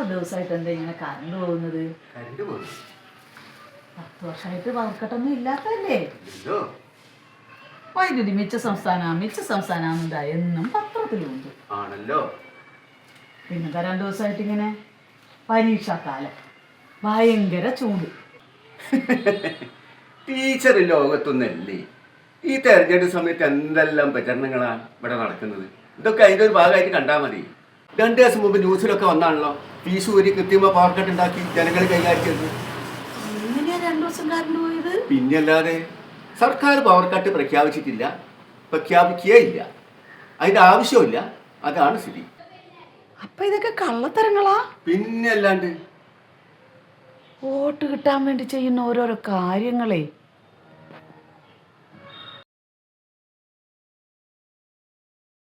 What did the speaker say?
ദിവസമായിട്ട് എന്താ ഇങ്ങനെ കറണ്ട് പോകുന്നത്? 10 വർഷമായിട്ട് പവർക്കട്ടൊന്നും ഇല്ലാത്തല്ലേ? വൈദ്യുതി മിച്ച സംസ്ഥാനമാണെന്നുണ്ടാ എന്നും പത്രത്തിലുണ്ട് ആണല്ലോ. പിന്നെന്താ 2 ദിവസമായിട്ട് ഇങ്ങനെ പരീക്ഷാക്കാലം, ഭയങ്കര ചൂട്. ടീച്ചർ ലോകത്തൊന്നല്ലേ? ഈ തെരഞ്ഞെടുപ്പ് സമയത്ത് എന്തെല്ലാം പ്രചരണങ്ങളാ ഇവിടെ നടക്കുന്നത്. ഇതൊക്കെ അതിൻ്റെ ഒരു ഭാഗമായിട്ട് കണ്ടാൽ മതി. 2 ദിവസം മുമ്പ് ന്യൂസിലൊക്കെ വന്നാണല്ലോ ഫീസ് ഊരി കൃത്രിമ പവർ കട്ട് ഉണ്ടാക്കി ജനങ്ങൾ കൈകാര്യം ചെയ്തത്. പിന്നല്ലാതെ സർക്കാർ പവർ കട്ട് പ്രഖ്യാപിച്ചിട്ടില്ല, പ്രഖ്യാപിക്കുകയില്ല, അതിന്റെ ആവശ്യമില്ല. അതാണ് സ്ഥിതി. അപ്പൊ ഇതൊക്കെ കള്ളത്തരങ്ങളാ? പിന്നല്ലാണ്ട് വോട്ട് കിട്ടാൻ വേണ്ടി ചെയ്യുന്ന ഓരോരോ കാര്യങ്ങളെ